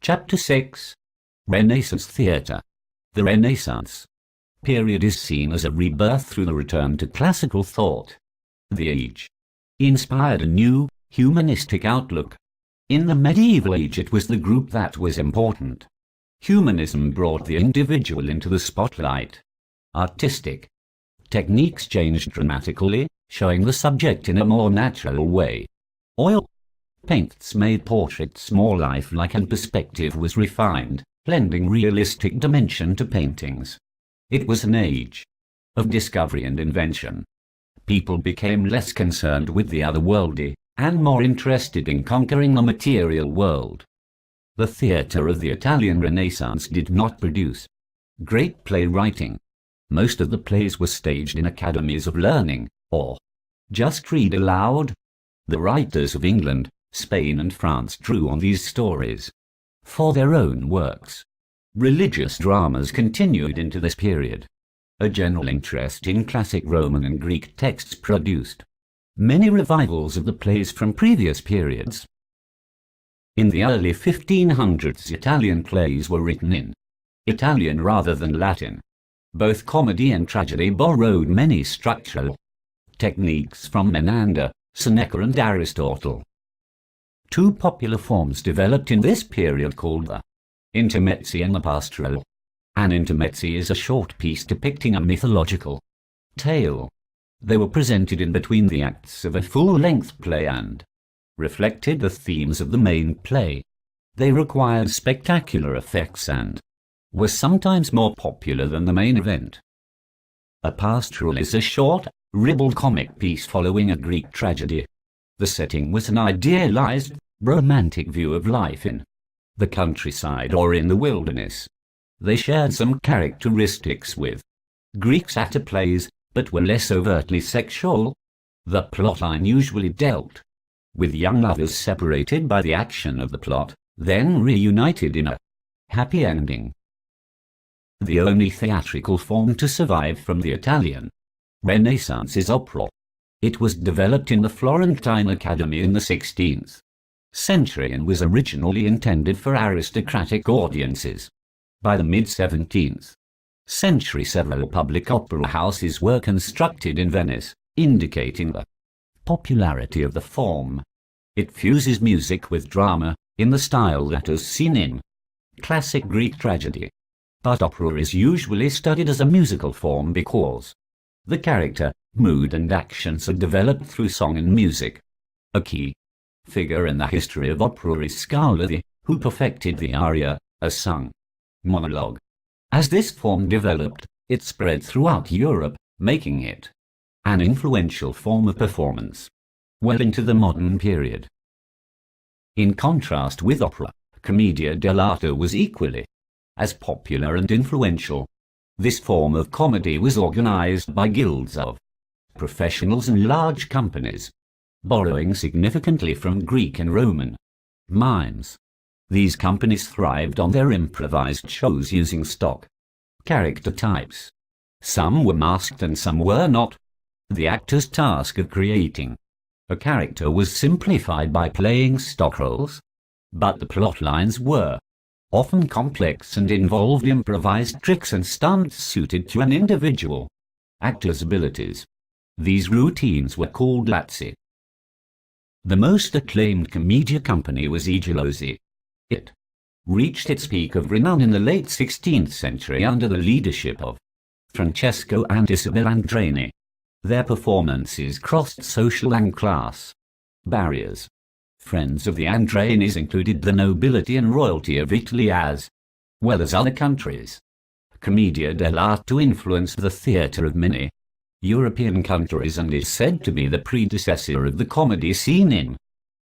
Chapter 6. Renaissance Theatre. The Renaissance period is seen as a rebirth through the return to classical thought. The age inspired a new, humanistic outlook. In the medieval age it was the group that was important. Humanism brought the individual into the spotlight. Artistic techniques changed dramatically, showing the subject in a more natural way. Oil paints made portraits more lifelike and perspective was refined, lending realistic dimension to paintings. It was an age of discovery and invention. People became less concerned with the otherworldly, and more interested in conquering the material world. The theatre of the Italian Renaissance did not produce great playwriting. Most of the plays were staged in academies of learning, or just read aloud. The writers of England, Spain and France drew on these stories for their own works. Religious dramas continued into this period. A general interest in classic Roman and Greek texts produced many revivals of the plays from previous periods. In the early 1500s, Italian plays were written in Italian rather than Latin. Both comedy and tragedy borrowed many structural techniques from Menander, Seneca and Aristotle. Two popular forms developed in this period called the intermezzi and the pastoral. An intermezzi is a short piece depicting a mythological tale. They were presented in between the acts of a full-length play and reflected the themes of the main play. They required spectacular effects and were sometimes more popular than the main event. A pastoral is a short, ribald comic piece following a Greek tragedy. The setting was an idealized, romantic view of life in the countryside or in the wilderness. They shared some characteristics with Greek satyr plays, but were less overtly sexual. The plotline usually dealt with young lovers separated by the action of the plot, then reunited in a happy ending. The only theatrical form to survive from the Italian Renaissance is opera. It was developed in the Florentine Academy in the 16th century and was originally intended for aristocratic audiences. By the mid-17th century, several public opera houses were constructed in Venice, indicating the popularity of the form. It fuses music with drama, in the style that is seen in classic Greek tragedy. But opera is usually studied as a musical form because the character, mood and actions are developed through song and music. A key figure in the history of opera is Scarlatti, who perfected the aria, a sung monologue. As this form developed, it spread throughout Europe, making it an influential form of performance well into the modern period. In contrast with opera, commedia dell'arte was equally as popular and influential. This form of comedy was organized by guilds of professionals and large companies, borrowing significantly from Greek and Roman mimes. These companies thrived on their improvised shows using stock character types. Some were masked and some were not. The actor's task of creating a character was simplified by playing stock roles, but the plot lines were often complex and involved improvised tricks and stunts suited to an individual actor's abilities. These routines were called lazzi. The most acclaimed commedia company was I Gelosi. It reached its peak of renown in the late 16th century under the leadership of Francesco and Isabel Andreini. Their performances crossed social and class barriers. Friends of the Andreinis included the nobility and royalty of Italy as well as other countries. Commedia dell'arte influenced the theatre of many European countries and is said to be the predecessor of the comedy scene in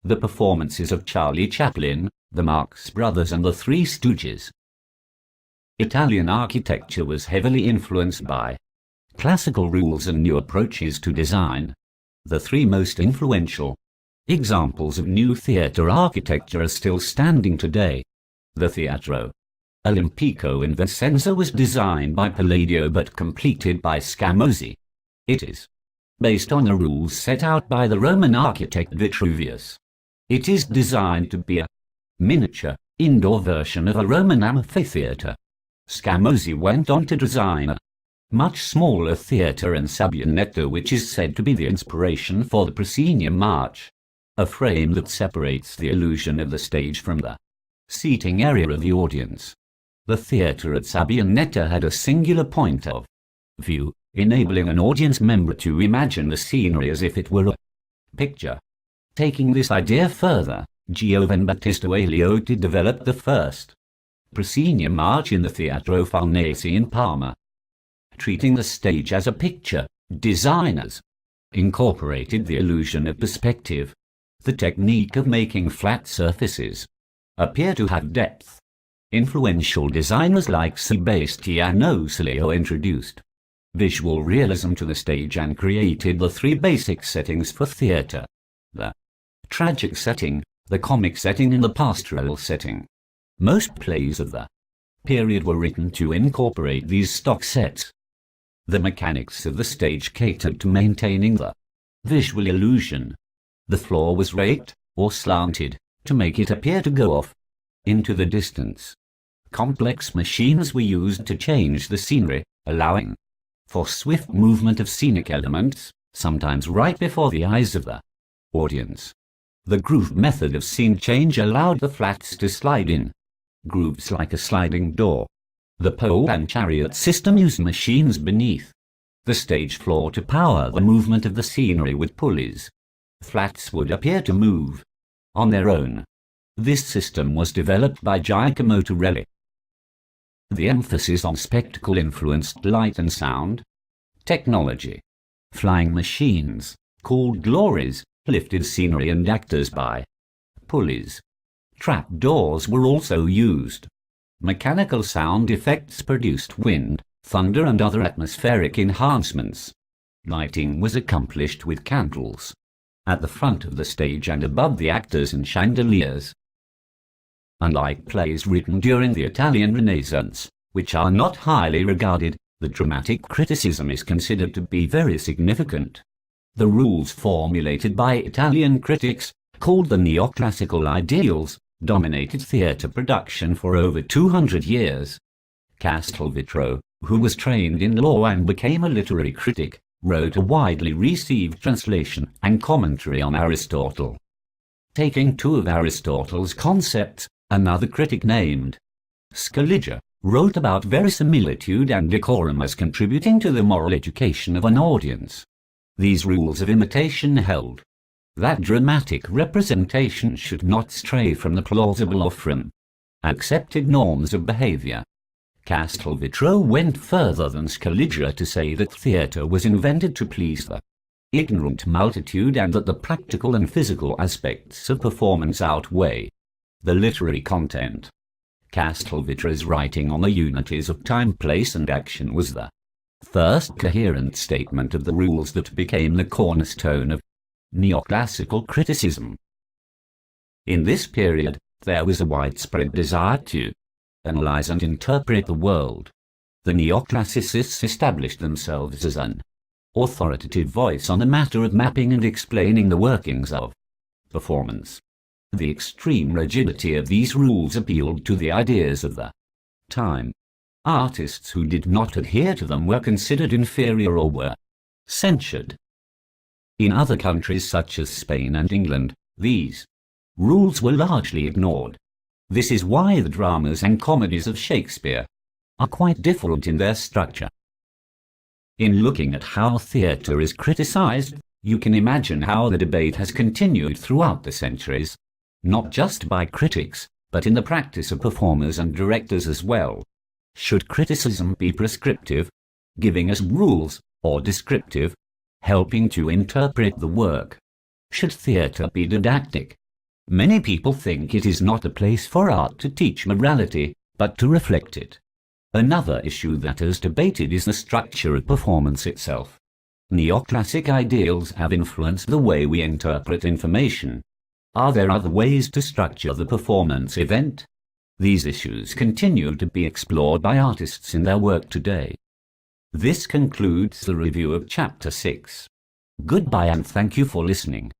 the performances of Charlie Chaplin, the Marx Brothers and the Three Stooges. Italian architecture was heavily influenced by classical rules and new approaches to design. The three most influential examples of new theatre architecture are still standing today. The Teatro Olimpico in Vicenza was designed by Palladio but completed by Scamozzi. It is based on the rules set out by the Roman architect Vitruvius. It is designed to be a miniature indoor version of a Roman amphitheatre. Scamozzi went on to design a much smaller theatre in Sabbionetto, which is said to be the inspiration for the proscenium arch, a frame that separates the illusion of the stage from the seating area of the audience. The theatre at Sabbionetto had a singular point of view, enabling an audience member to imagine the scenery as if it were a picture. Taking this idea further, Giovan Battista Aliotti developed the first proscenium arch in the Teatro Farnese in Parma. Treating the stage as a picture, designers incorporated the illusion of perspective. The technique of making flat surfaces appear to have depth. Influential designers like Sebastiano Saleo introduced visual realism to the stage and created the three basic settings for theatre: the tragic setting, the comic setting and the pastoral setting. Most plays of the period were written to incorporate these stock sets. The mechanics of the stage catered to maintaining the visual illusion. The floor was raked, or slanted, to make it appear to go off into the distance. Complex machines were used to change the scenery, allowing for swift movement of scenic elements, sometimes right before the eyes of the audience. The groove method of scene change allowed the flats to slide in grooves like a sliding door. The pole and chariot system used machines beneath the stage floor to power the movement of the scenery with pulleys. Flats would appear to move on their own. This system was developed by Giacomo Torelli. The emphasis on spectacle influenced light and sound technology. Flying machines, called glories, lifted scenery and actors by pulleys. Trap doors were also used. Mechanical sound effects produced wind, thunder and other atmospheric enhancements. Lighting was accomplished with candles at the front of the stage and above the actors and chandeliers. Unlike plays written during the Italian Renaissance, which are not highly regarded, the dramatic criticism is considered to be very significant. The rules formulated by Italian critics, called the neoclassical ideals, dominated theatre production for over 200 years. Castelvetro, who was trained in law and became a literary critic, wrote a widely received translation and commentary on Aristotle. Taking two of Aristotle's concepts, another critic named Scaliger wrote about verisimilitude and decorum as contributing to the moral education of an audience. These rules of imitation held that dramatic representation should not stray from the plausible or from accepted norms of behavior. Castelvetro went further than Scaliger to say that theatre was invented to please the ignorant multitude and that the practical and physical aspects of performance outweigh the literary content. Castelvetro's writing on the unities of time, place and action was the first coherent statement of the rules that became the cornerstone of neoclassical criticism. In this period, there was a widespread desire to analyze and interpret the world. The neoclassicists established themselves as an authoritative voice on the matter of mapping and explaining the workings of performance. The extreme rigidity of these rules appealed to the ideas of the time. Artists who did not adhere to them were considered inferior or were censured. In other countries such as Spain and England, these rules were largely ignored. This is why the dramas and comedies of Shakespeare are quite different in their structure. In looking at how theatre is criticized, you can imagine how the debate has continued throughout the centuries, not just by critics, but in the practice of performers and directors as well. Should criticism be prescriptive, giving us rules, or descriptive, helping to interpret the work? Should theatre be didactic? Many people think it is not a place for art to teach morality, but to reflect it. Another issue that is debated is the structure of performance itself. Neoclassic ideals have influenced the way we interpret information. Are there other ways to structure the performance event? These issues continue to be explored by artists in their work today. This concludes the review of Chapter 6. Goodbye and thank you for listening.